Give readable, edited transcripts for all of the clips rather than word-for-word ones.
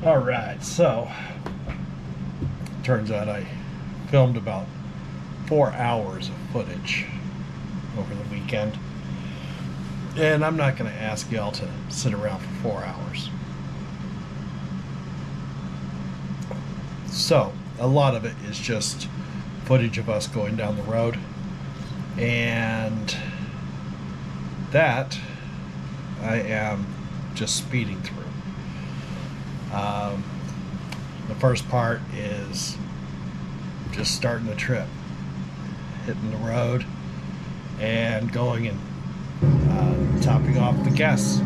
Alright, so turns out I filmed about 4 hours of footage over the weekend. And I'm not going to ask y'all to sit around for 4 hours. So, a lot of it is just footage of us going down the road. And that I am just speeding through. The first part is just starting the trip, hitting the road and going and topping off the gas.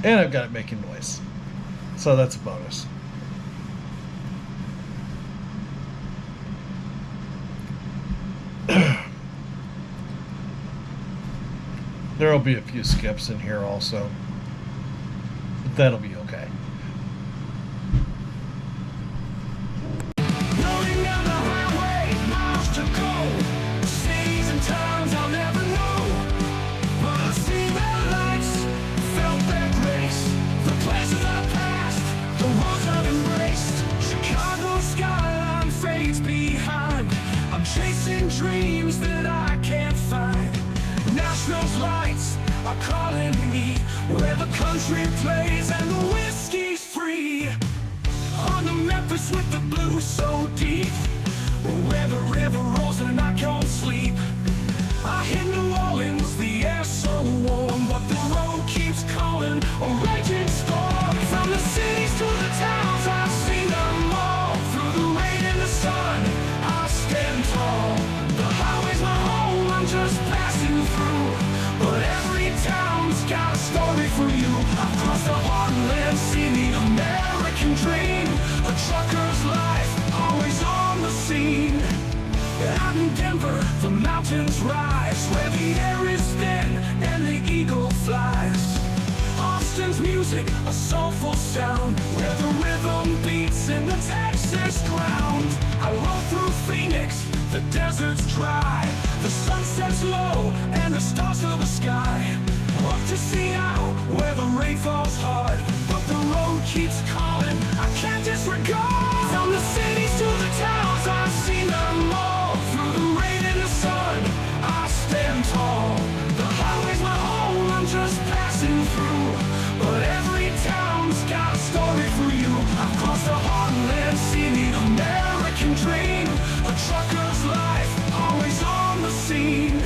And I've got it making noise, so that's a bonus. There'll be a few skips in here also, but that'll be okay. Rolling down the highway, miles to go. Cities and towns I'll never know. But I've seen their lights, felt their grace. The places I've passed, the roads I've embraced. Chicago's skyline fades behind. I'm chasing dreams that I can't find. National's lights are calling me, where the country plays and the whiskey's free. On the Memphis with the blues so deep, where the river rolls and I can't sleep. I hit New Orleans, the air's so warm, but the road keeps calling, a raging storm. From the cities to the towns, I've seen them all. Through the rain and the sun, I stand tall. The highway's my home, I'm just passing through, but every town's got a story for you. I've crossed the heartland, seen the American dream, a trucker's life, always on the scene. Out in Denver, the mountains rise, where the air is thin and the eagle flies. Austin's music, a soulful sound, where the rhythm beats in the Texas ground. I roll through Phoenix, the desert's dry, the sun sets low and the stars fill the sky. Up to Seattle, where the rain falls hard, but the road keeps calling, I can't disregard. From the cities to the towns, I've seen them all. Through the rain and the sun, I stand tall. The highway's my home, I'm just passing through, but every town's got a story for you. I've crossed the heartland, seen the American dream, a trucker's life, always on the scene.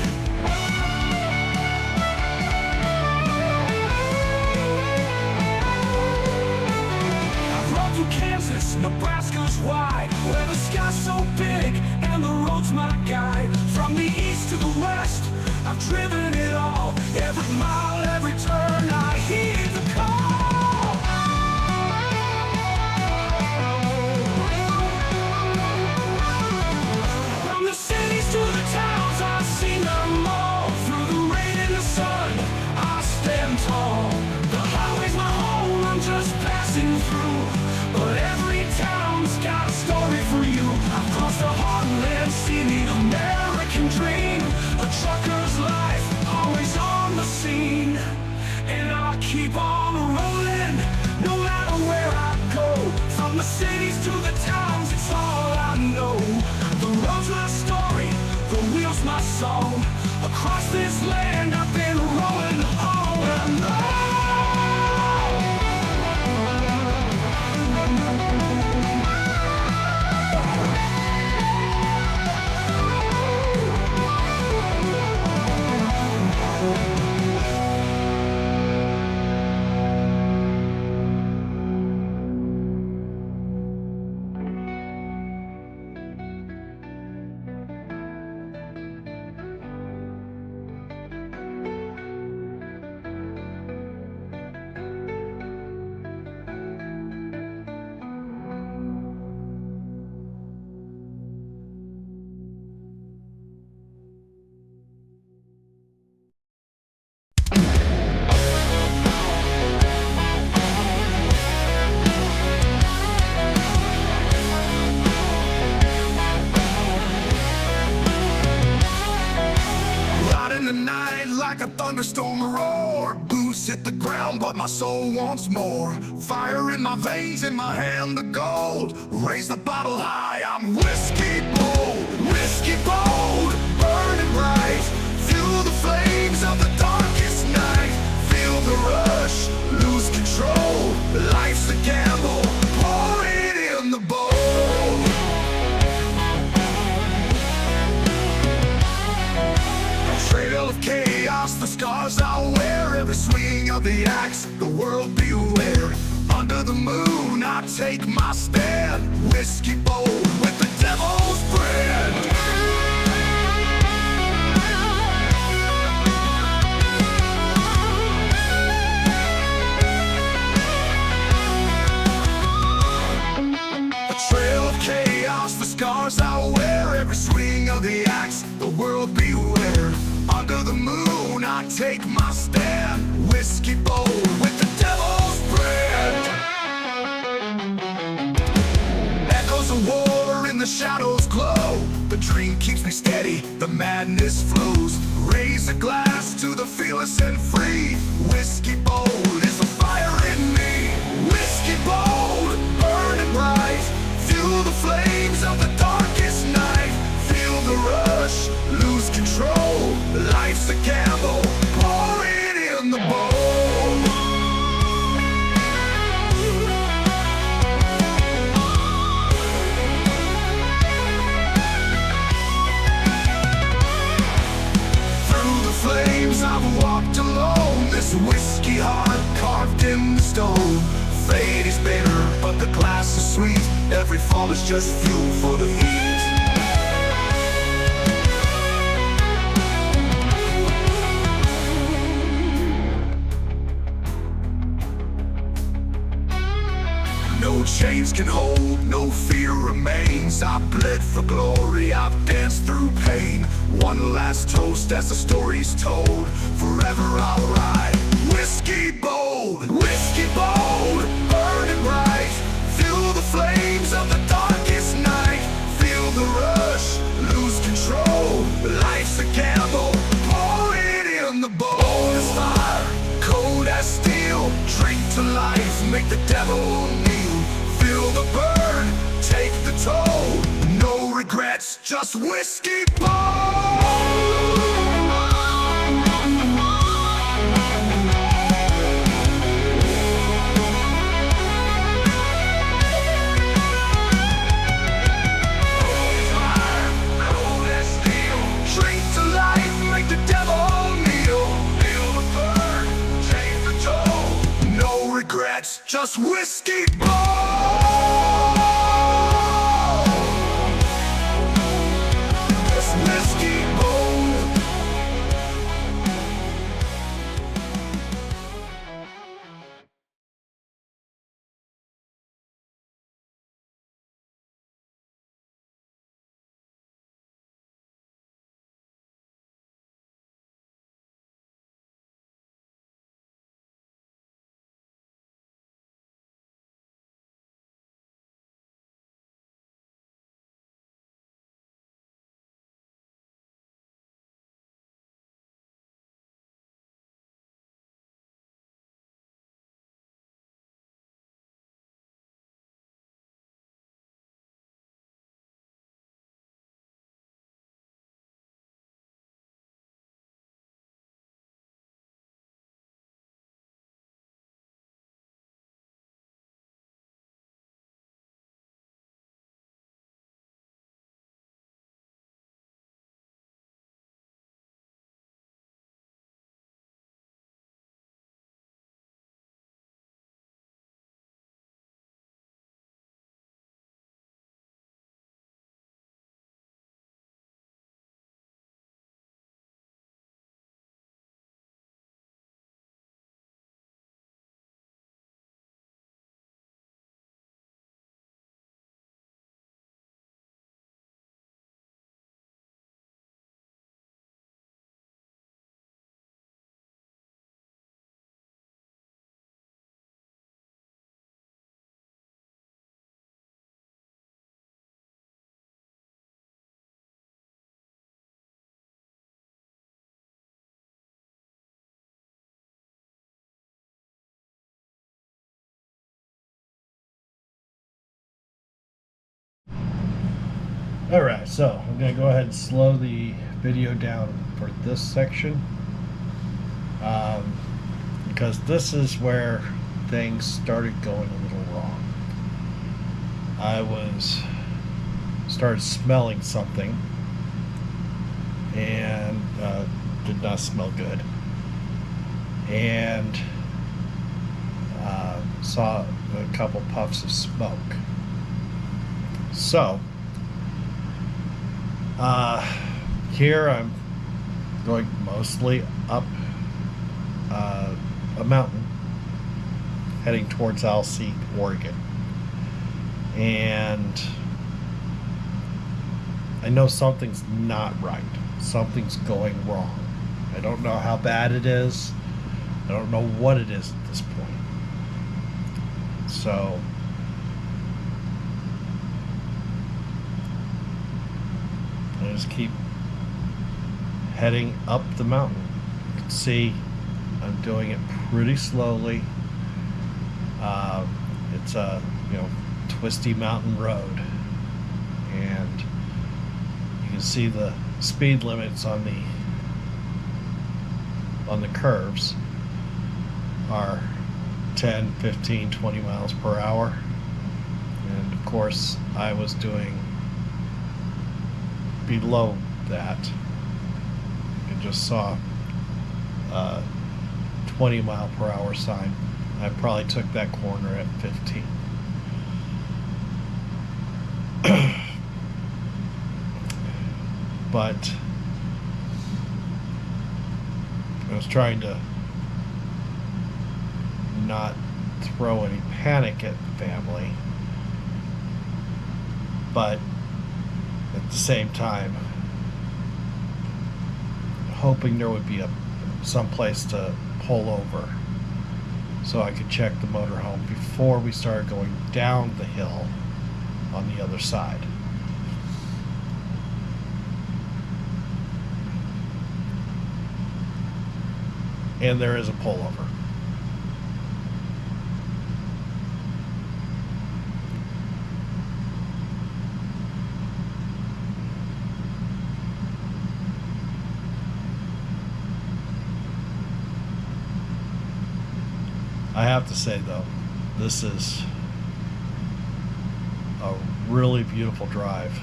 Kansas, Nebraska's wide, where the sky's so big and the road's my guide. From the east to the west, I've driven it all. Every mile, every turn, I hear the call. From the cities to the towns, I've seen them all. Through the rain and the sun, I stand tall. The highway's my home, I'm just passing through, but every town's got a story for you. I've crossed the heartland, seen the American dream, a trucker's life, always on the scene. And my soul once more. Fire in my veins, in my hand the gold. Raise the bottle high, I'm whiskey bold, burning bright. Fuel the flames of the darkest night. Feel the rush, lose control. Life's a gamble, pour it in the bowl. Trail of chaos, the scars I'll wear. Every swing of the axe, the world beware. Under the moon, I take my stand. Whiskey bold with the devil's brand. A trail of chaos, the scars I'll wear. Every swing of the axe, the world beware. Under the moon, I take my stand. Whiskey bold with the devil's brand. Echoes of war in the shadows glow. The dream keeps me steady, the madness flows. Raise a glass to the fearless and free. Whiskey bold is the fire in me. Whiskey bold, burning bright. Fuel the flames of the darkest night. Feel the rush, lose control. Life's a gamble, pour it in the bowl. Through the flames I've walked alone. This whiskey heart carved in the stone. Fate is bitter, but the glass is sweet. Every fall is just fuel for the heat. No chains can hold, no fear remains. I've bled for glory, I've danced through pain. One last toast as the story's told. Forever I'll ride. Whiskey bold, burning bright. Fuel the flames of the darkest night. Feel the rush, lose control. Life's a gamble, pour it in the bowl. Bold as fire, cold as steel. Drink to life, make the devil kneel. Feel the burn, take the toll. No regrets, just whiskey bold. Just whiskey bold. Just whiskey bold. Alright, so I'm going to go ahead and slow the video down for this section. Because this is where things started going a little wrong. Started smelling something, and did not smell good, and saw a couple puffs of smoke. So here I'm going mostly up a mountain, heading towards Alsea, Oregon, and I know something's not right. Something's going wrong. I don't know how bad it is. I don't know what it is at this point. So I just keep heading up the mountain. You can see I'm doing it pretty slowly. It's a twisty mountain road, and you can see the speed limits on the curves are 10, 15, 20 miles per hour. And of course I was doing below that. You just saw a 20 mile per hour sign. I probably took that corner at 15. But I was trying to not throw any panic at the family, but at the same time hoping there would be some place to pull over so I could check the motorhome before we started going down the hill on the other side. And there is a pullover. I have to say though, this is a really beautiful drive.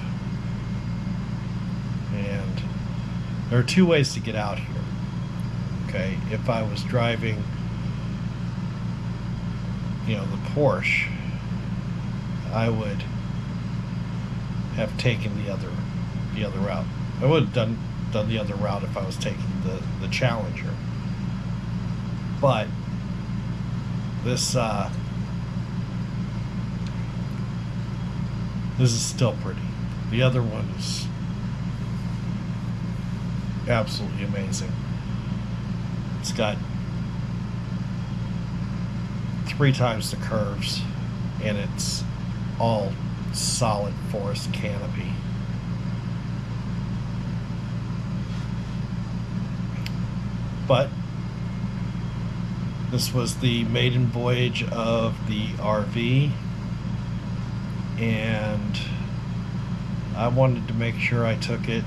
And there are two ways to get out here. Okay, if I was driving, the Porsche, I would have taken the other route. I would have done the other route if I was taking the Challenger. But this is still pretty. The other one is absolutely amazing. It's got 3 times the curves, and it's all solid forest canopy. But this was the maiden voyage of the RV, and I wanted to make sure I took it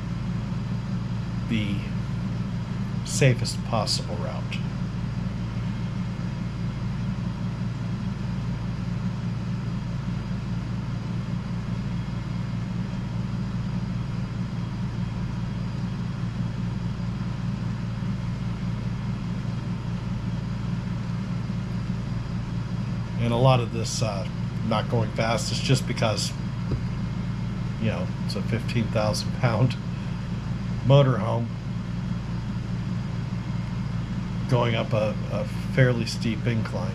the safest possible route. And a lot of this not going fast is just because it's a 15,000 pound motorhome going up a fairly steep incline.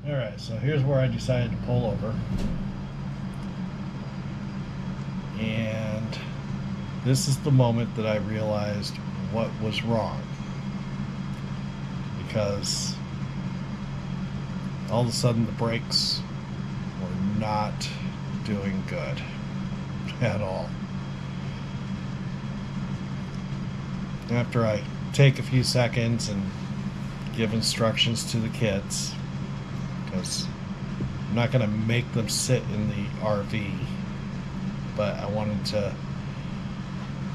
Alright, so here's where I decided to pull over. And this is the moment that I realized what was wrong. Because all of a sudden the brakes were not doing good at all. After I take a few seconds and give instructions to the kids, because I'm not going to make them sit in the RV, but I wanted to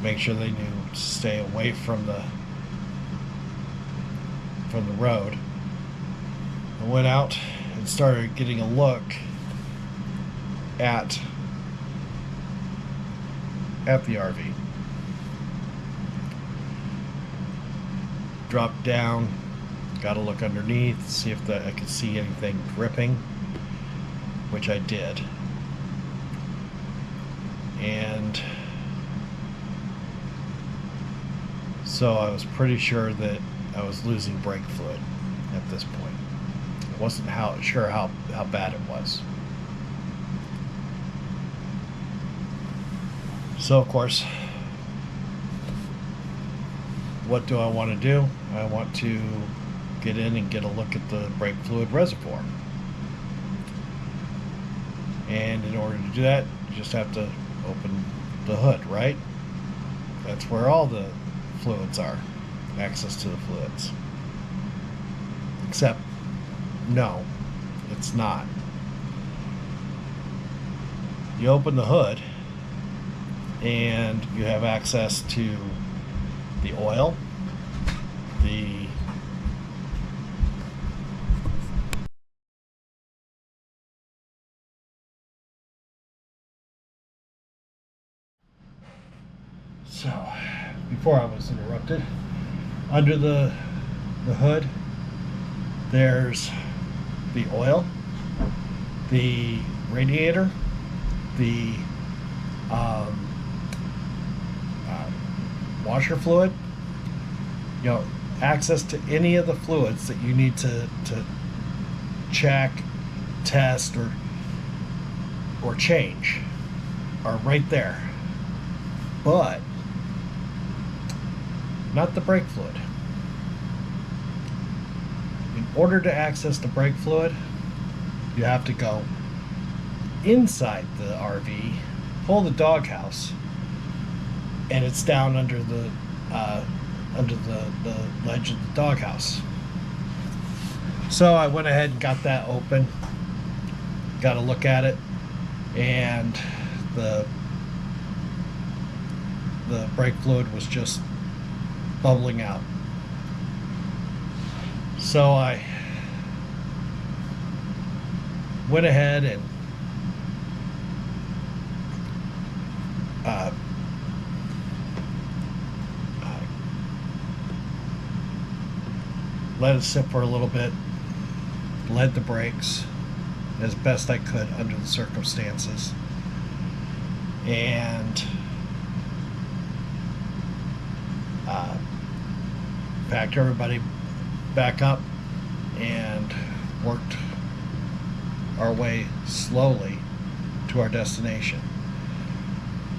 make sure they knew to stay away from the road. I went out and started getting a look at the RV. Dropped down, got a look underneath, see if I could see anything dripping, which I did. And so I was pretty sure that I was losing brake fluid at this point. I wasn't sure how bad it was. So of course, what do I want to do? I want to get in and get a look at the brake fluid reservoir. And in order to do that, you just have to open the hood, right? That's where all the fluids are, access to the fluids. Except, no, it's not. You open the hood and you have access to the oil, the so before I was interrupted, under the hood there's the oil, the radiator, the washer fluid, access to any of the fluids that you need to check, test, or change are right there. But not the brake fluid. In order to access the brake fluid, you have to go inside the RV, pull the doghouse, and it's down under the ledge of the doghouse. So I went ahead and got that open, got a look at it, and the brake fluid was just bubbling out. So I went ahead and let it sit for a little bit, bled the brakes as best I could under the circumstances, and packed everybody back up and worked our way slowly to our destination.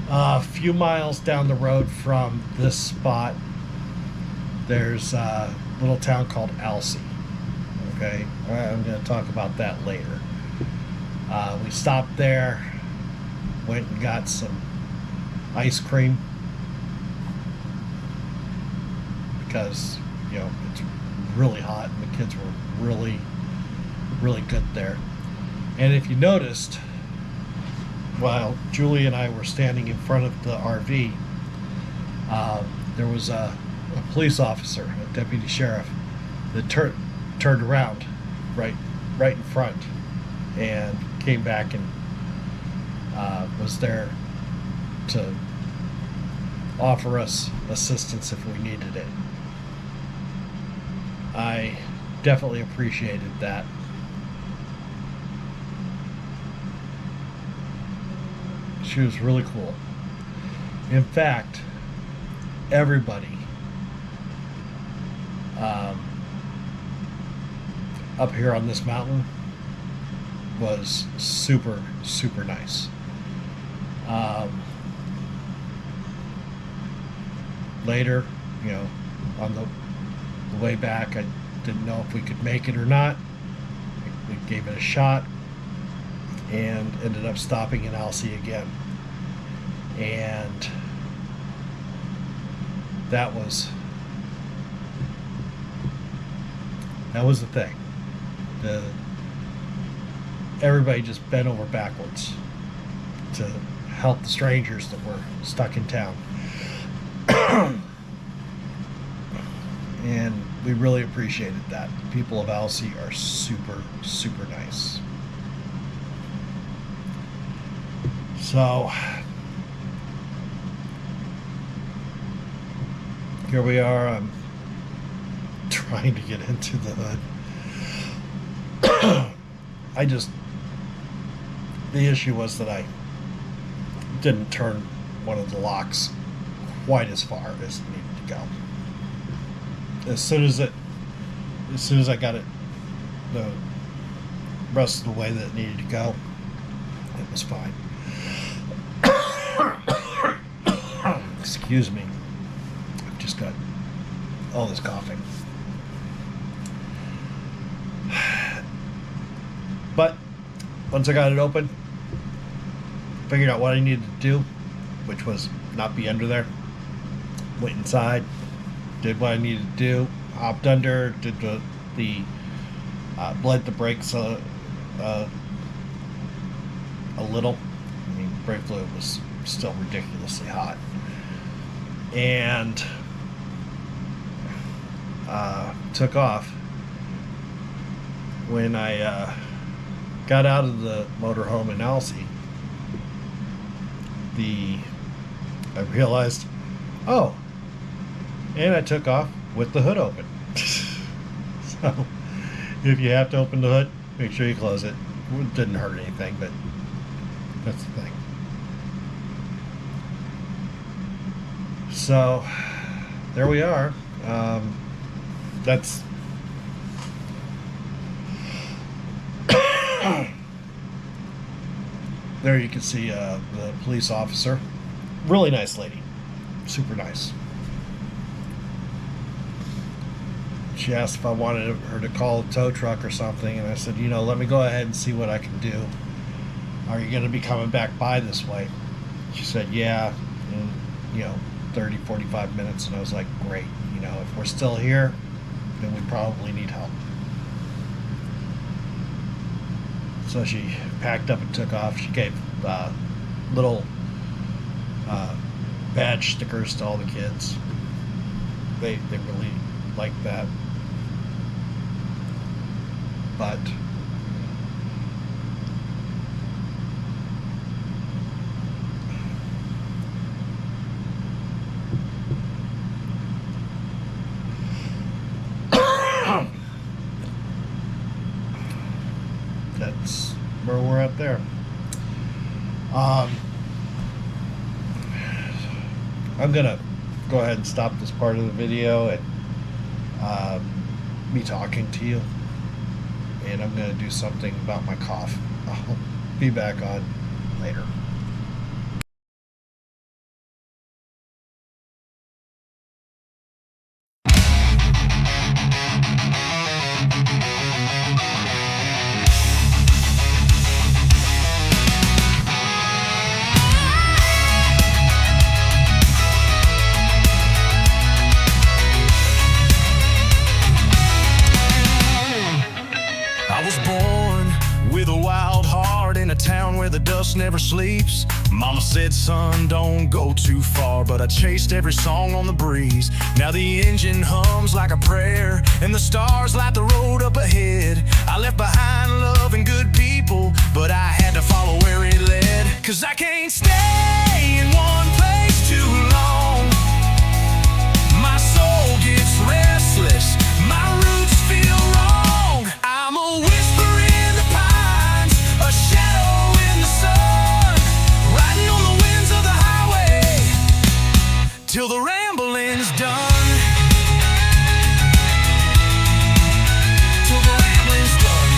A few miles down the road from this spot, there's a little town called Alsea. Okay, I'm going to talk about that later. We stopped there, went and got some ice cream because it's really hot and the kids were really good there. And if you noticed, while Julie and I were standing in front of the RV, there was a police officer, a deputy sheriff, that turned around right in front and came back and was there to offer us assistance if we needed it. I definitely appreciated that. She was really cool. In fact, everybody up here on this mountain was super, super nice. Later, on the way back, I didn't know if we could make it or not. We gave it a shot and ended up stopping in Alsea again. And that was the thing. Everybody just bent over backwards to help the strangers that were stuck in town. And we really appreciated that. The people of Alsea are super, super nice. So here we are. I'm trying to get into the hood. The issue was that I didn't turn one of the locks quite as far as it needed to go. As soon as I got it the rest of the way that it needed to go, it was fine. Excuse me. I've just got all this coughing. But once I got it open, figured out what I needed to do, which was not be under there. Went inside, did what I needed to do, hopped under, did the bled the brakes a little. I mean, brake fluid was still ridiculously hot, and took off. When I got out of the motorhome in Alsea, I realized, and I took off with the hood open. So if you have to open the hood, make sure you close it. It didn't hurt anything, but that's the thing. So there we are. That's there you can see the police officer. Really nice lady. Super nice. She asked if I wanted her to call a tow truck or something, and I said, let me go ahead and see what I can do. Are you going to be coming back by this way? She said, yeah, in 30, 45 minutes. And I was like, great. If we're still here, then we probably need help. So she packed up and took off. She gave little badge stickers to all the kids. They really liked that. But that's where we're at there. I'm gonna go ahead and stop this part of the video and me talking to you, and I'm gonna do something about my cough. I'll be back on later. The dust never sleeps. Mama said, son, don't go too far, but I chased every song on the breeze. Now the engine hums like a prayer, and the stars light the road up ahead. I left behind love and good people, but I had to follow where it led. 'Cause I can't stay in one place too long. My soul gets restless, my roots feel wrong. I'm a whisper in the pines, a shadow in the sun, riding on the winds of the highway till the rambling's done. Till the rambling's done.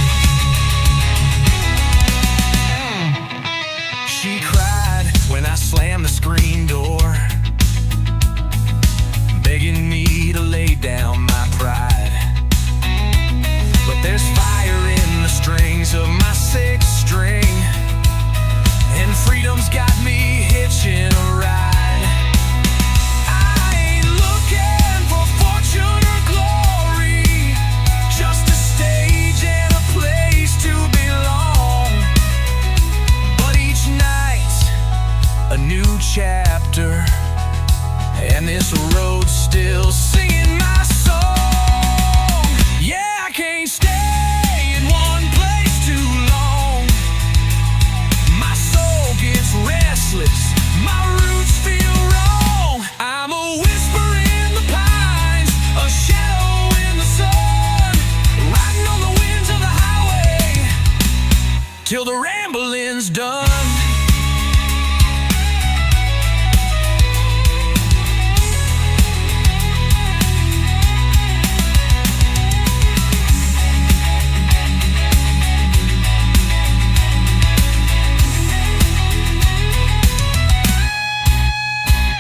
rambling's done.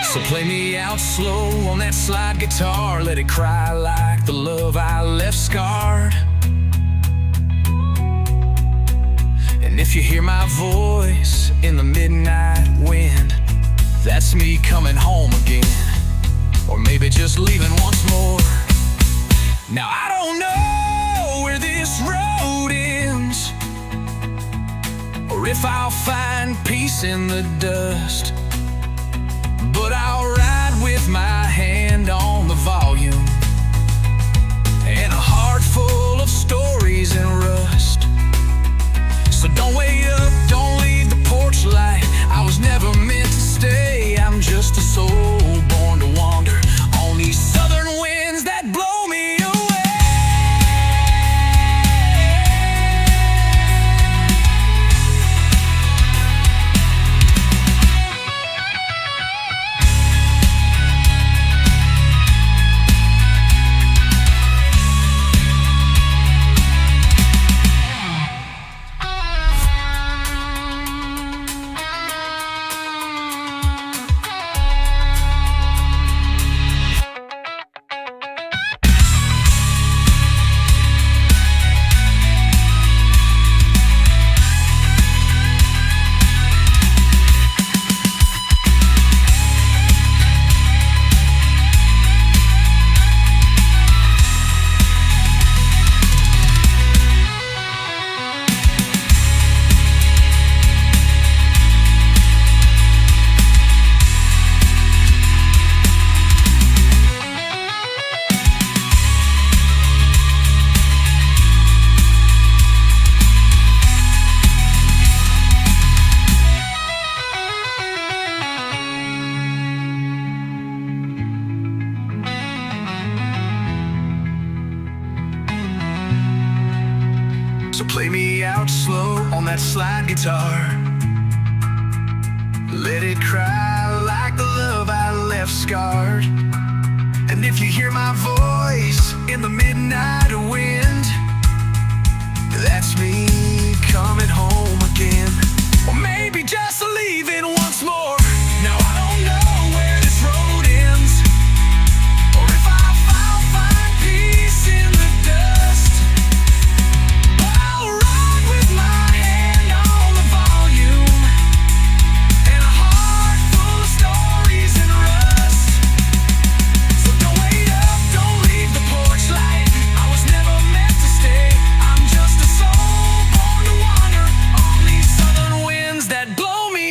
So play me out slow on that slide guitar, let it cry like the love I left scarred. And if you hear my voice in the midnight wind, that's me coming home again, or maybe just leaving once more. Now I don't know where this road ends, or if I'll find peace in the dust, but I'll ride with my hand on the volume and a heart full of stories and rust. So don't wait up, don't leave the porch light. I was never meant to stay. I'm just a soul born to wander on these southern winds that blow me away. So play me out slow on that slide guitar, let it cry like the love I left scarred. And if you hear my voice in the midnight wind, that's me coming home again, or maybe just leaving once more. Now I don't know where this road ends, or if I'll find peace in the dust, but I'll ride with my hand on the volume and a heart full of stories and rust. So don't wait up, don't leave the porch light. I was never meant to stay. I'm just a soul born to wander on these southern winds that blow me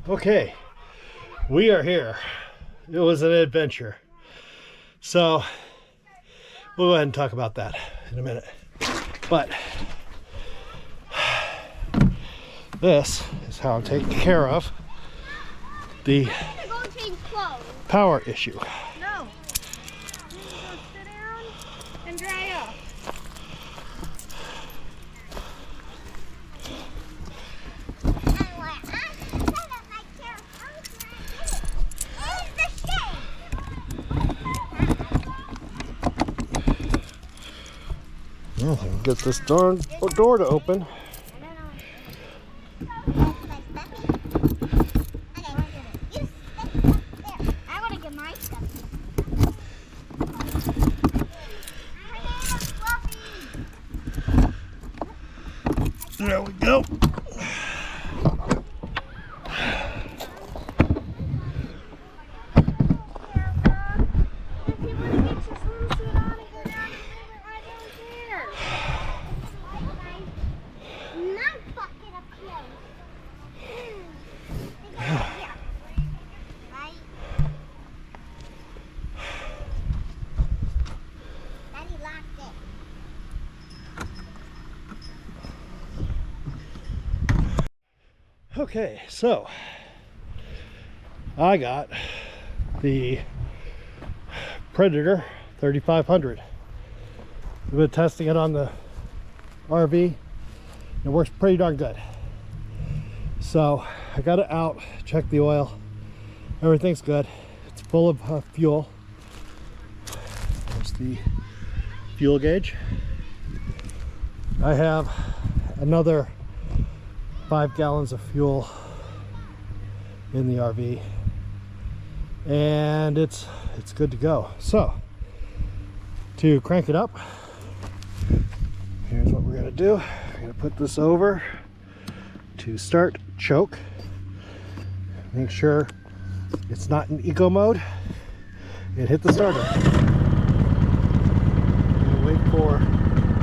Okay, we are here. It was an adventure. So we'll go ahead and talk about that in a minute. But this is how I'm taking care of the power issue. No. You need to go sit down and dry up. Well, I can get this darn door to open. There we go. Okay, so I got the Predator 3500. We've been testing it on the RV. It works pretty darn good. So I got it out, checked the oil. Everything's good. It's full of fuel. There's the fuel gauge. I have another 5 gallons of fuel in the RV, and it's good to go. So to crank it up, here's what we're gonna do. We're gonna put this over to start choke. Make sure it's not in eco mode, and hit the starter. And wait for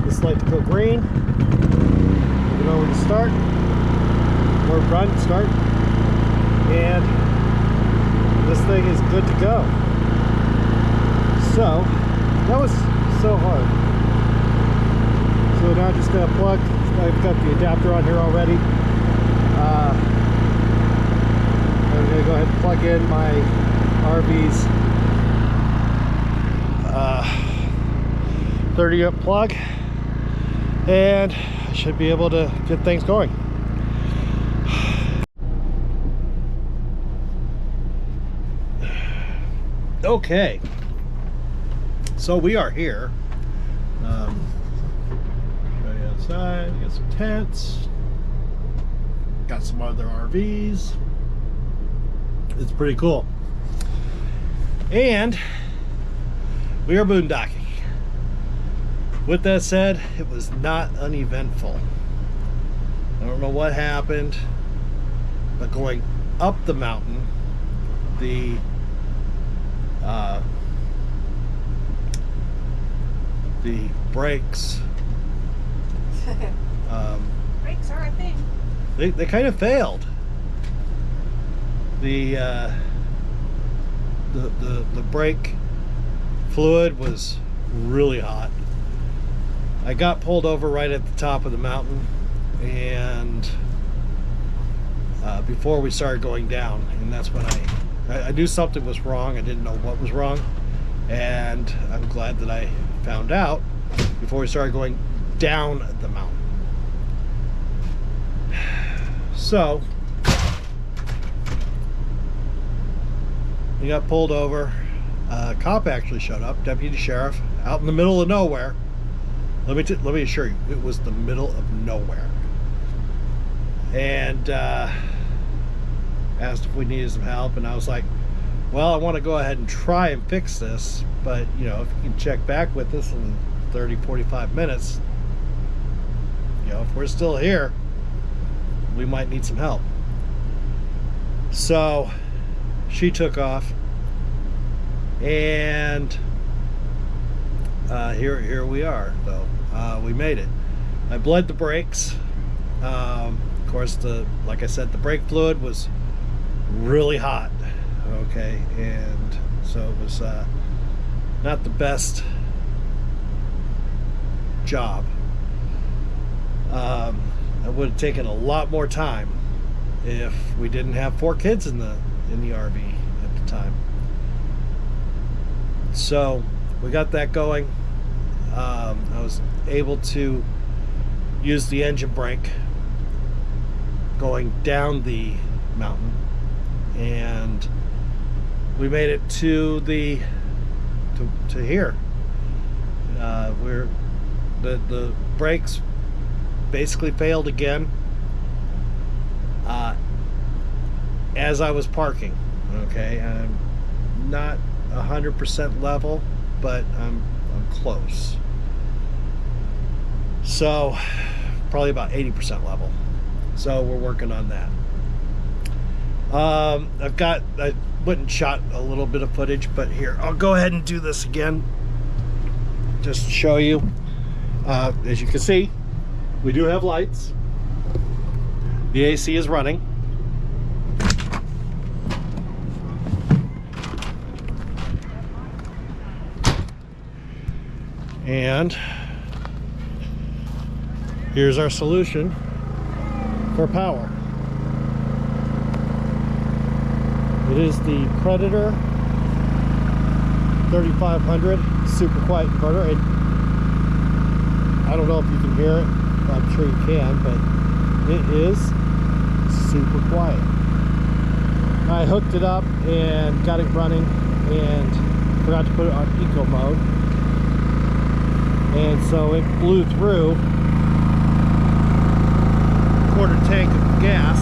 this light to go green. Move it over to start. Or run, start, and this thing is good to go. So that was so hard. So now I'm just gonna plug. I've got the adapter on here already. I'm gonna go ahead and plug in my RV's 30-amp plug, and I should be able to get things going. Okay, so we are here. Show you outside. We got some tents. Got some other RVs. It's pretty cool. And we are boondocking. With that said, it was not uneventful. I don't know what happened, but going up the mountain, the brakes Brakes are a thing. they kind of failed. The brake fluid was really hot. I got pulled over right at the top of the mountain, and before we started going down, and that's when I knew something was wrong. I didn't know what was wrong, and I'm glad that I found out before we started going down the mountain. So we got pulled over. A cop actually showed up, deputy sheriff, out in the middle of nowhere. Let me assure you, it was the middle of nowhere. And asked if we needed some help, and I was like, well, I want to go ahead and try and fix this, but you know, if you can check back with us in 30-45 minutes, you know, if we're still here, we might need some help. So she took off, and here we are though. We made it. I bled the brakes. Of course, like I said, the brake fluid was really hot. Okay, and so it was not the best job. It would have taken a lot more time if we didn't have 4 kids in the RV at the time. So we got that going. I was able to use the engine brake going down the mountain, and we made it to here. We're the brakes basically failed again as I was parking. Okay, I'm not 100% level, but I'm close. So probably about 80% level. So we're working on that. I went and shot a little bit of footage, but here, I'll go ahead and do this again just to show you. As you can see, we do have lights. The AC is running. And here's our solution for power. It is the Predator 3500 super quiet inverter. I don't know if you can hear it. I'm sure you can, but it is super quiet. I hooked it up and got it running and forgot to put it on eco mode. And so it blew through a quarter tank of gas.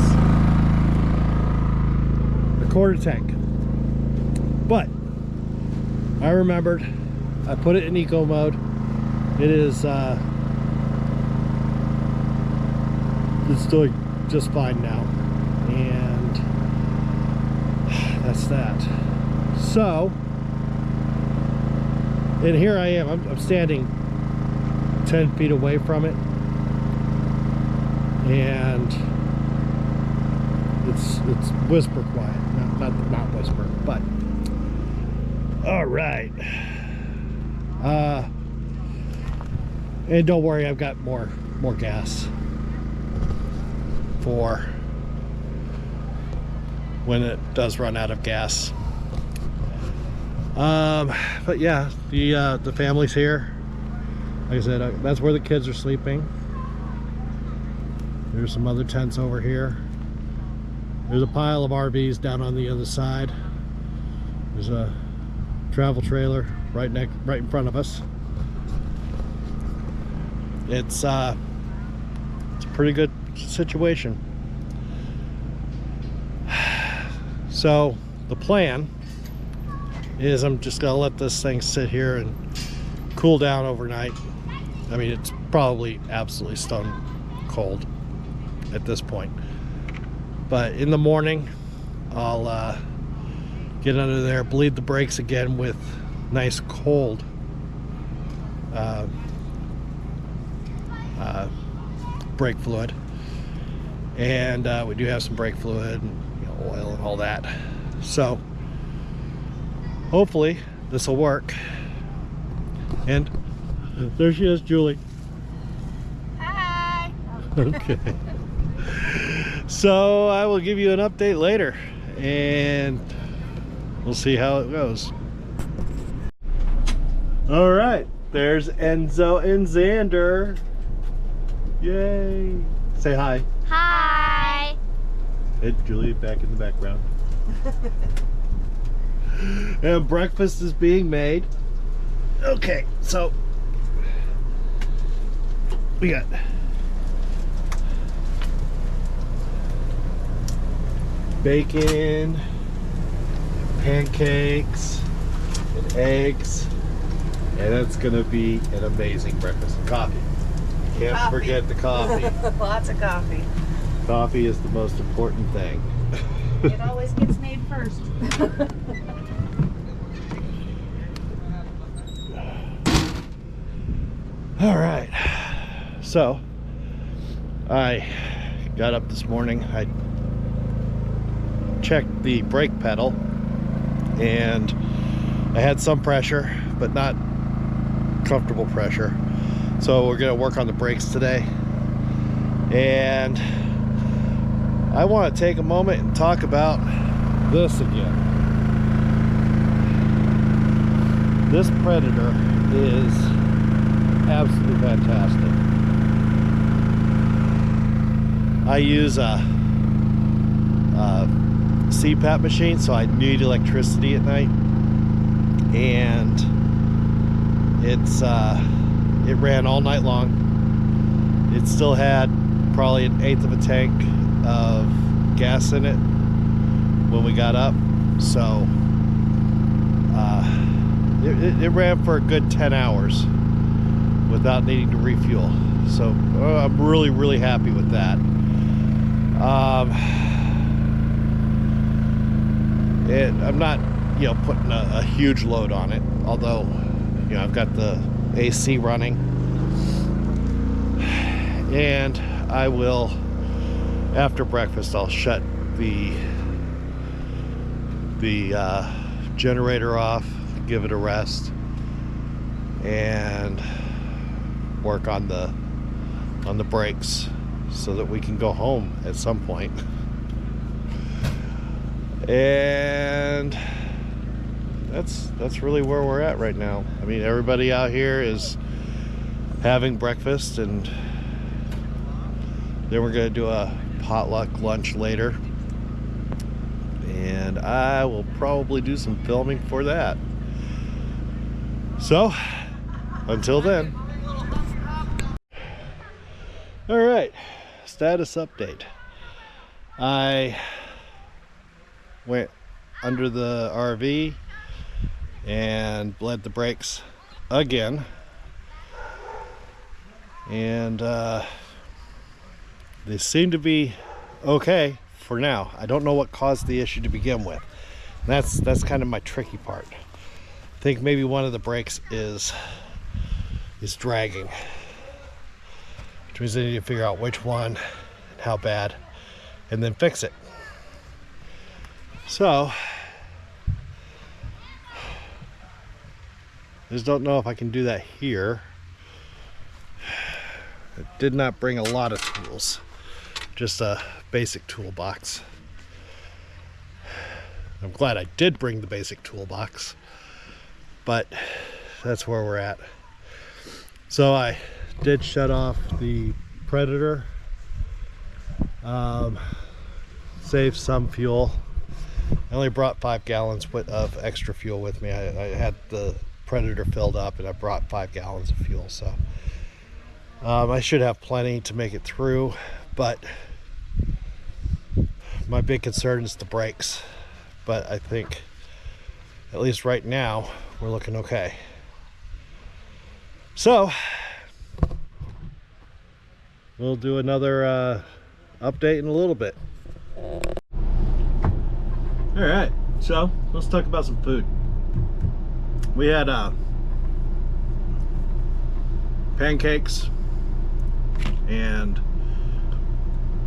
A quarter tank. But I remembered, I put it in eco mode. It is it's doing just fine now, and that's that. So, and here I am. I'm standing 10 feet away from it, and it's whisper quiet, not whisper, but all right. And don't worry, I've got more gas for when it does run out of gas. But yeah, the family's here. Like I said, that's where the kids are sleeping. There's some other tents over here. There's a pile of RVs down on the other side. There's a travel trailer right in front of us. It's a pretty good situation. So the plan is I'm just gonna let this thing sit here and cool down overnight. I mean, it's probably absolutely stone cold at this point, but in the morning I'll get under there, bleed the brakes again with nice cold brake fluid, and we do have some brake fluid and oil and all that, so hopefully this will work. And there she is, Julie. Hi. Okay. So I will give you an update later, and we'll see how it goes. All right, there's Enzo and Xander. Yay! Say hi. Hi. And Julie back in the background. And breakfast is being made. Okay, so we got bacon, pancakes, and eggs, and it's gonna be an amazing breakfast. Coffee. Can't forget the coffee. Lots of coffee. Coffee is the most important thing. It always gets made first. All right, so I got up this morning. I checked the brake pedal, and I had some pressure, but not comfortable pressure. So we're gonna work on the brakes today. And I want to take a moment and talk about this again. This Predator is absolutely fantastic. I use a CPAP machine, so I need electricity at night, and it ran all night long. It still had probably an eighth of a tank of gas in it when we got up, so it ran for a good 10 hours without needing to refuel. So I'm really happy with that. I'm not, putting a huge load on it, although, I've got the AC running, and I will, after breakfast, I'll shut the generator off, give it a rest, and work on the brakes so that we can go home at some point. And that's really where we're at right now. I mean, everybody out here is having breakfast, and then we're gonna do a potluck lunch later, and I will probably do some filming for that. So until then, all right, status update. I went under the RV and bled the brakes again, and they seem to be okay for now. I don't know what caused the issue to begin with. That's kind of my tricky part. I think maybe one of the brakes is dragging, which means I need to figure out which one and how bad, and then fix it. So I just don't know if I can do that here. I did not bring a lot of tools, just a basic toolbox. I'm glad I did bring the basic toolbox, but that's where we're at. So I did shut off the Predator, save some fuel. I only brought 5 gallons of extra fuel with me. I had the Predator filled up, and I brought 5 gallons of fuel, so I should have plenty to make it through, but my big concern is the brakes. But I think, at least right now, we're looking okay. So we'll do another update in a little bit. All right, so let's talk about some food. We had pancakes and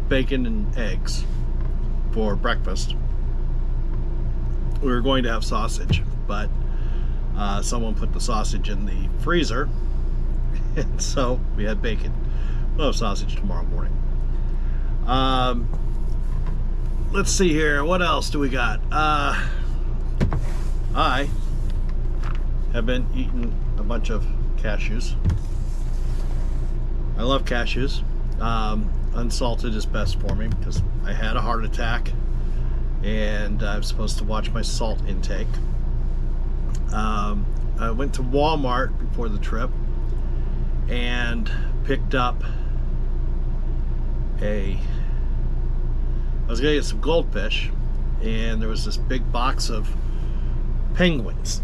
bacon and eggs for breakfast. We were going to have sausage, but someone put the sausage in the freezer, and so we had bacon. We'll have sausage tomorrow morning. Let's see here, what else do we got? I have been eating a bunch of cashews. I love cashews. Unsalted is best for me because I had a heart attack, and I'm supposed to watch my salt intake. I went to Walmart before the trip and picked up I was gonna get some goldfish, and there was this big box of penguins.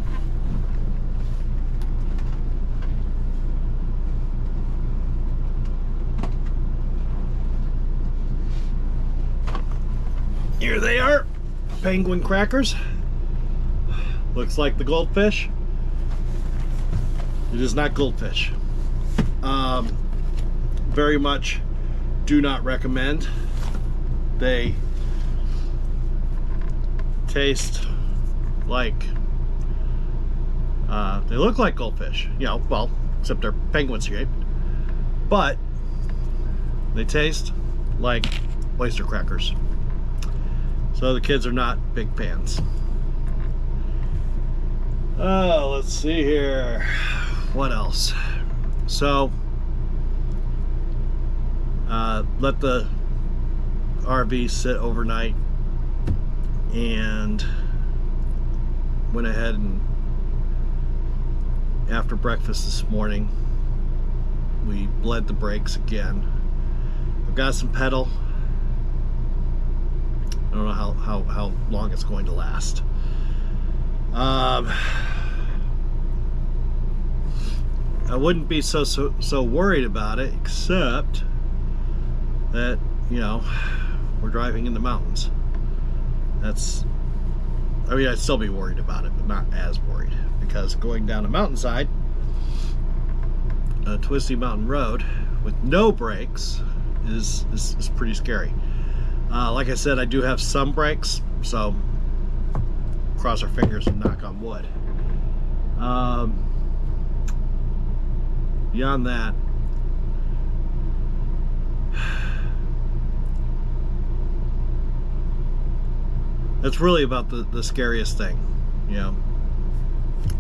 Here they are, penguin crackers. Looks like the goldfish. It is not goldfish. Very much do not recommend. They taste like, they look like goldfish, you know, well, except they're penguin shaped, but they taste like oyster crackers. So the kids are not big fans. Oh, let's see here. What else? So, let the RV sit overnight, and went ahead and after breakfast this morning we bled the brakes again. I've got some pedal. I don't know how long it's going to last. I wouldn't be so worried about it, except that, you know, we're driving in the mountains. I mean, I'd still be worried about it, but not as worried, because going down a mountainside, a twisty mountain road with no brakes is pretty scary. Like I said, I do have some brakes, so cross our fingers and knock on wood. Beyond that, that's really about the scariest thing, you know.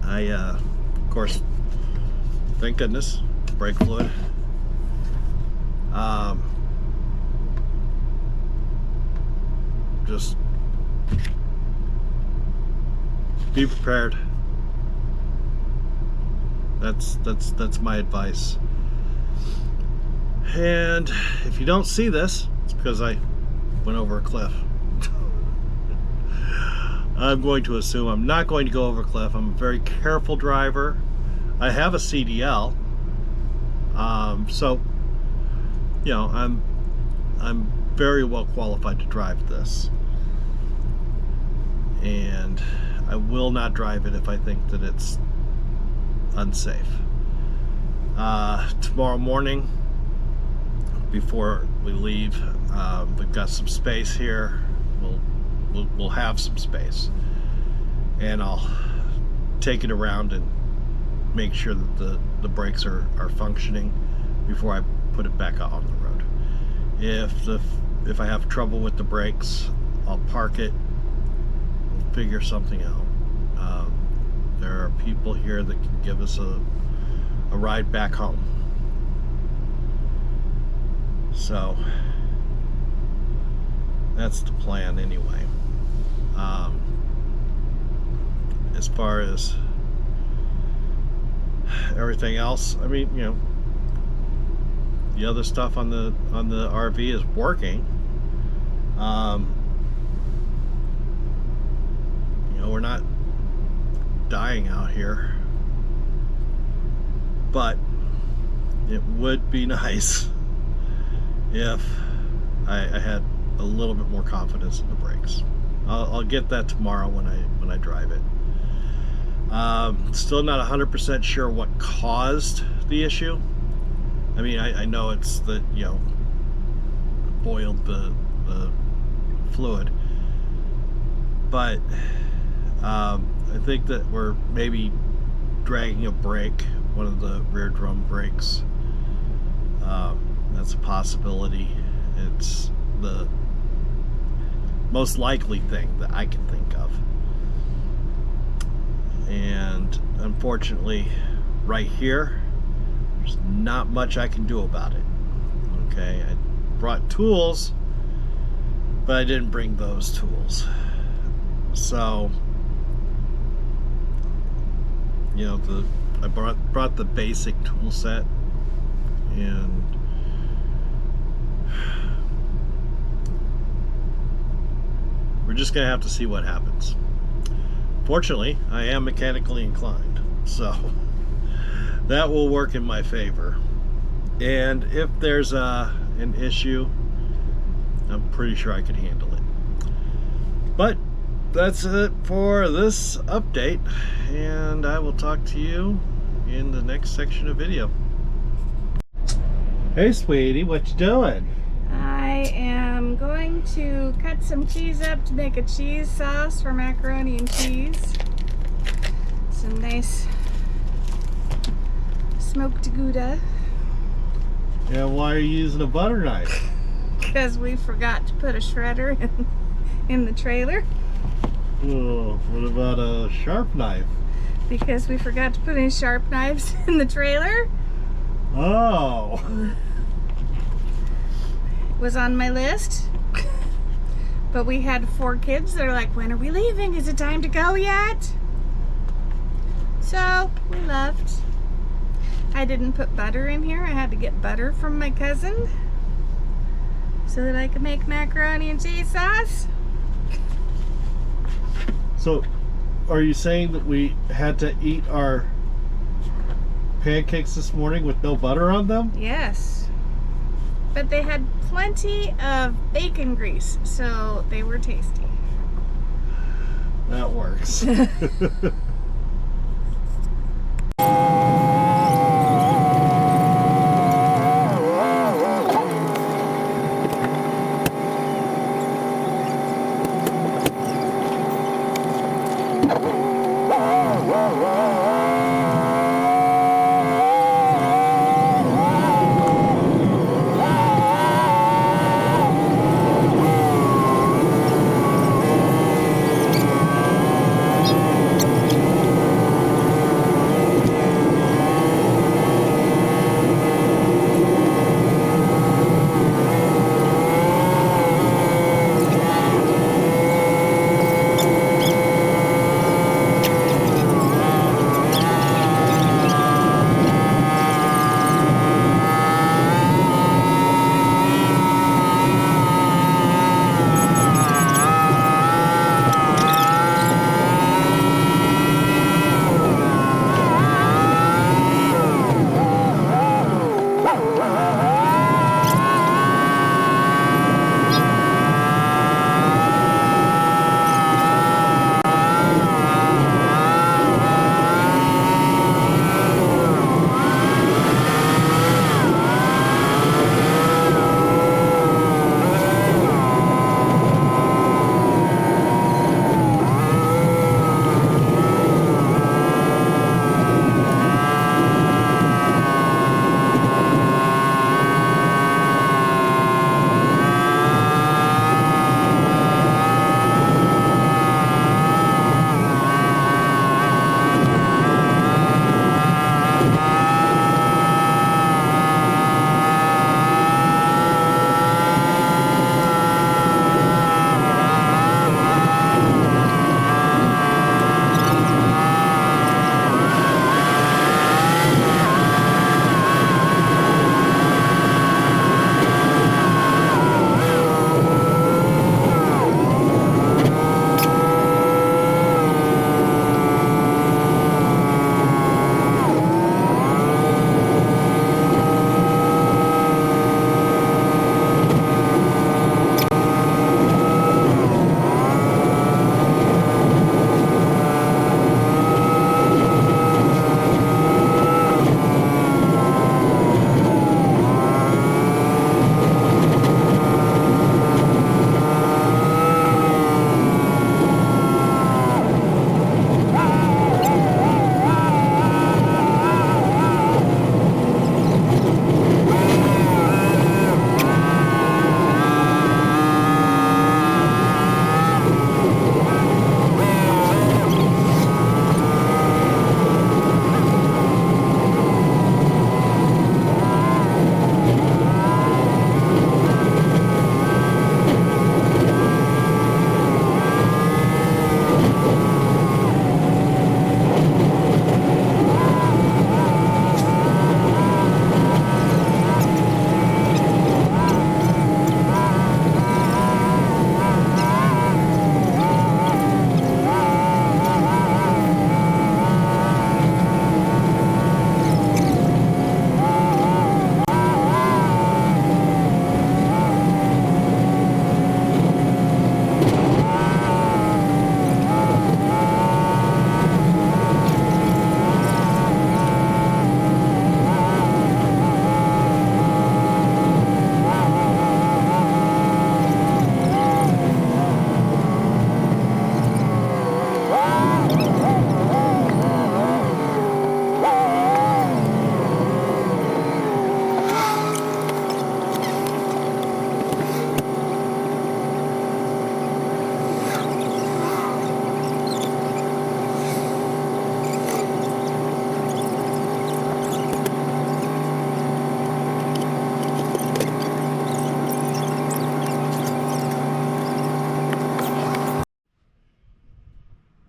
Of course, thank goodness, brake fluid. Just be prepared. That's my advice. And if you don't see this, it's because I went over a cliff. I'm going to assume I'm not going to go over a cliff. I'm a very careful driver. I have a CDL, so you know, I'm very well qualified to drive this, and I will not drive it if I think that it's unsafe. Tomorrow morning, before we leave, we've got some space here. We'll have some space, and I'll take it around and make sure that the brakes are functioning before I put it back out on the road. If I have trouble with the brakes, I'll park it, we'll figure something out. There are people here that can give us a ride back home. So that's the plan anyway. As far as everything else, I mean, you know, the other stuff on the RV is working. You know, we're not dying out here, but it would be nice if I had a little bit more confidence in the brakes. I'll get that tomorrow when I drive it. Still not 100% sure what caused the issue. I mean, I know it's that, you know, boiled the fluid, but I think that we're maybe dragging a brake, one of the rear drum brakes. That's a possibility. It's the most likely thing that I can think of. And unfortunately, right here, there's not much I can do about it. Okay, I brought tools, but I didn't bring those tools. So, you know, I brought the basic tool set, and we're just gonna have to see what happens. Fortunately, I am mechanically inclined, so that will work in my favor. And if there's an issue, I'm pretty sure I can handle it. But that's it for this update, and I will talk to you in the next section of video. Hey sweetie, what you doing? I am I'm going to cut some cheese up to make a cheese sauce for macaroni and cheese. Some nice smoked Gouda. Yeah, why are you using a butter knife? Because we forgot to put a shredder in the trailer. Oh, what about a sharp knife? Because we forgot to put any sharp knives in the trailer. Oh. Was on my list. But we had 4 kids that are like, when are we leaving? Is it time to go yet? So we left. I didn't put butter in here. I had to get butter from my cousin so that I could make macaroni and cheese sauce. So, are you saying that we had to eat our pancakes this morning with no butter on them? Yes. But they had plenty of bacon grease, so they were tasty. That works.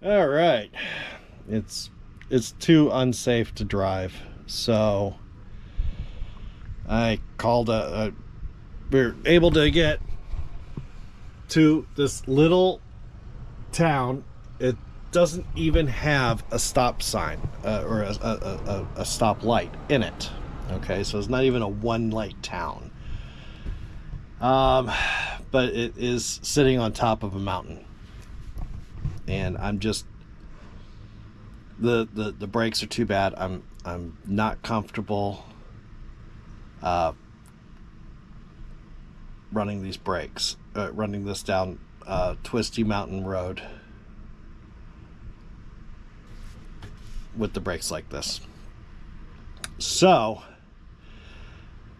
All right. It's too unsafe to drive, so I called we're able to get to this little town. It doesn't even have a stop sign or a stop light in it. Okay, so it's not even a one light town. But it is sitting on top of a mountain, and I'm just the brakes are too bad. I'm not comfortable running these brakes, running this down twisty mountain road with the brakes like this. So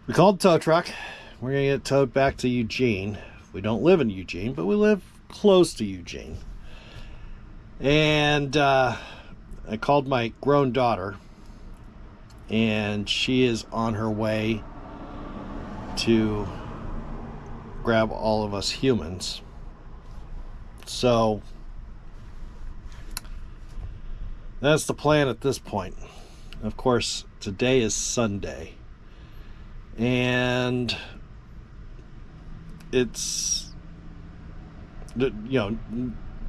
we called the tow truck. We're gonna get towed back to Eugene. We don't live in Eugene, but we live close to Eugene. And I called my grown daughter, and she is on her way to grab all of us humans. So that's the plan at this point. Of course, today is Sunday, and it's, you know,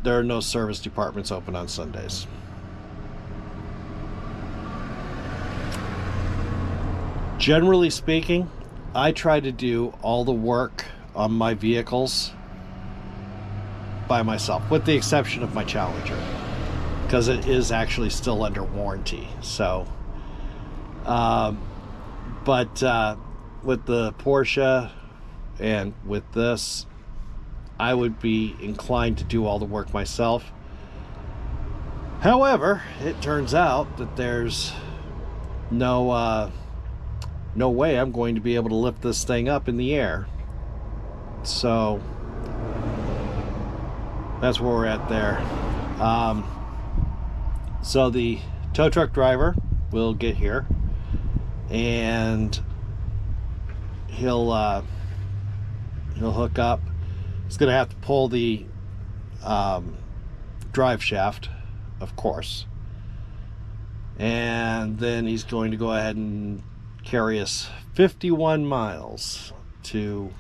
there are no service departments open on Sundays. Generally speaking, I try to do all the work on my vehicles by myself, with the exception of my Challenger, because it is actually still under warranty. So but with the Porsche and with this, I would be inclined to do all the work myself. However, it turns out that there's no way I'm going to be able to lift this thing up in the air. So that's where we're at there. So the tow truck driver will get here, and he'll hook up. He's gonna have to pull the drive shaft, of course, and then he's going to go ahead and carry us 51 miles to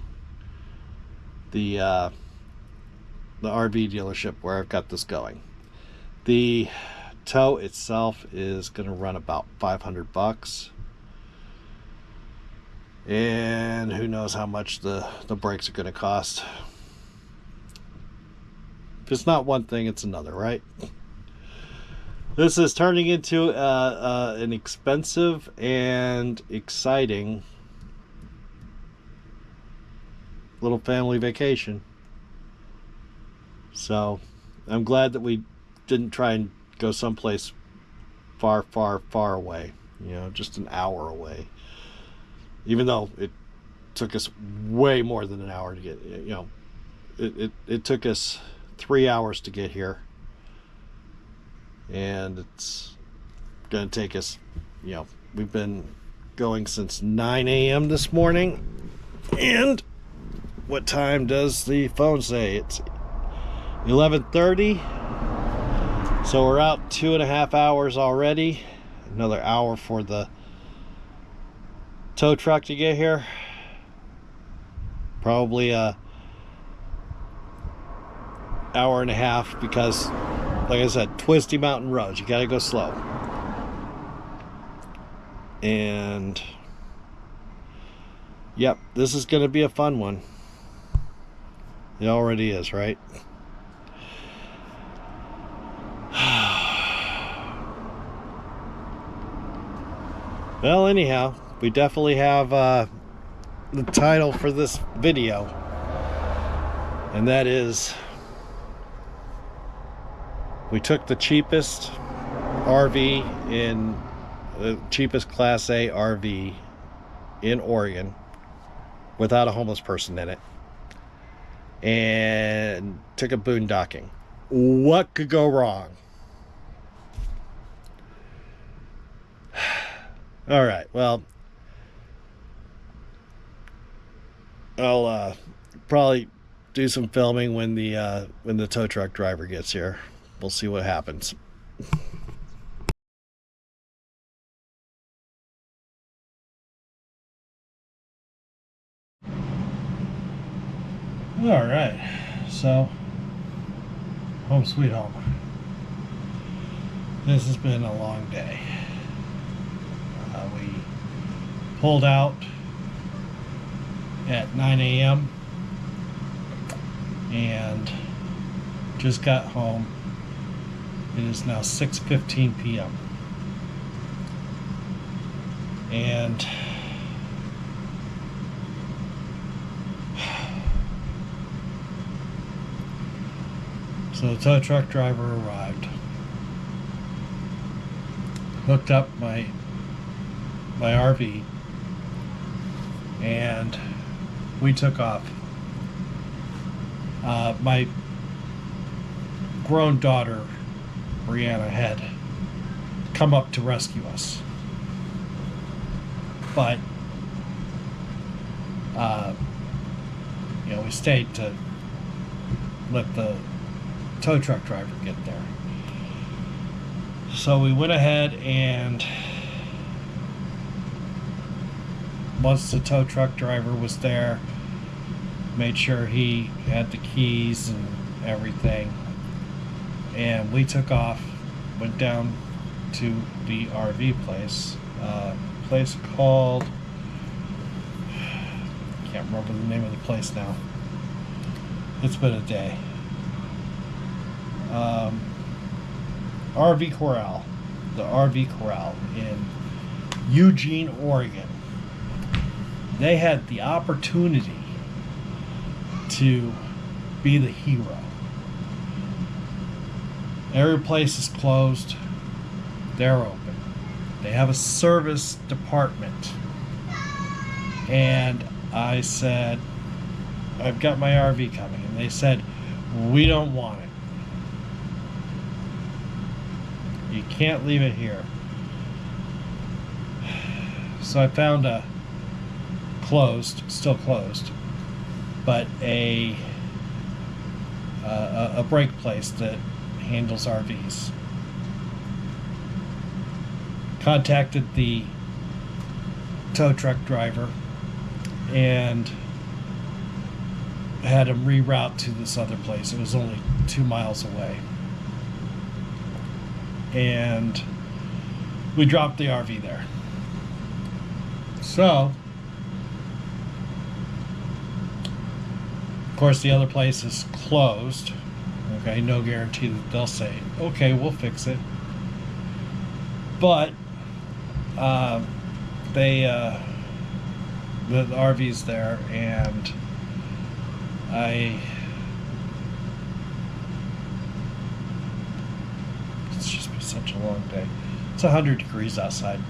the RV dealership where I've got this going. The tow itself is going to run about $500, and who knows how much the brakes are going to cost. If it's not one thing, it's another, right? This is turning into an expensive and exciting little family vacation. So I'm glad that we didn't try and go someplace far, far, far away. You know, just an hour away. Even though it took us way more than an hour to get, you know, it took us 3 hours to get here. And it's going to take us, you know, we've been going since 9 a.m. this morning. And what time does the phone say? It's 11:30. So we're out 2.5 hours already. Another hour for the tow truck to get here. Probably a hour and a half, because like I said, twisty mountain roads, you gotta go slow. And yep, this is gonna be a fun one. It already is, right? Well, anyhow, we definitely have the title for this video, and that is, we took the cheapest RV in the cheapest Class A RV in Oregon without a homeless person in it, and took a boondocking. What could go wrong? All right, well, I'll probably do some filming when the tow truck driver gets here. We'll see what happens. All right, so home sweet home. This has been a long day. We pulled out at 9 a.m. and just got home. It is now 6:15 p.m. and so the tow truck driver arrived, hooked up my RV, and we took off. My grown daughter, Brianna, had come up to rescue us, but we stayed to let the tow truck driver get there. So we went ahead, and once the tow truck driver was there, made sure he had the keys and everything, and we took off, went down to the RV place, place called, can't remember the name of the place now, it's been a day. RV Corral, the RV Corral in Eugene, Oregon. They had the opportunity to be the hero. Every place is closed. They're open. They have a service department. And I said, I've got my RV coming. And they said, we don't want it. You can't leave it here. So I found a still closed, but a break place that handles RVs. Contacted the tow truck driver and had him reroute to this other place. It was only 2 miles away. And we dropped the RV there. So, of course, the other place is closed. Okay, no guarantee that they'll say, okay, we'll fix it. But the RV's there, and it's just been such a long day. It's 100 degrees outside.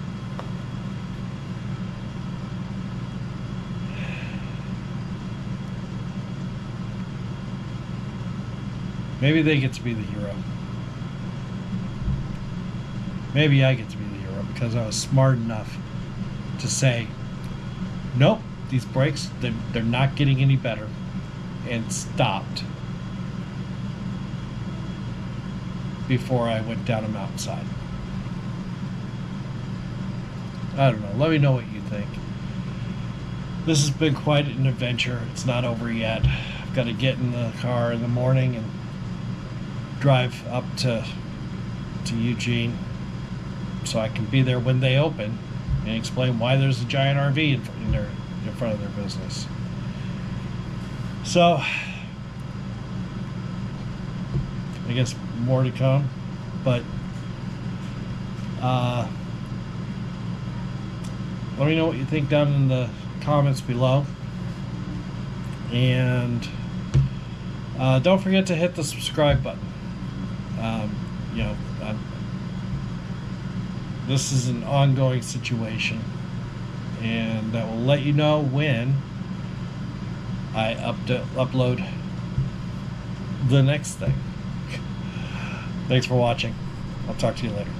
Maybe they get to be the hero. Maybe I get to be the hero because I was smart enough to say, nope, these brakes, they're not getting any better, and stopped before I went down a mountainside. I don't know. Let me know what you think. This has been quite an adventure. It's not over yet. I've got to get in the car in the morning and drive up to Eugene so I can be there when they open and explain why there's a giant RV in front of their business. So I guess more to come, but let me know what you think down in the comments below, and don't forget to hit the subscribe button. This is an ongoing situation, and I will let you know when I upload the next thing. Thanks for watching. I'll talk to you later.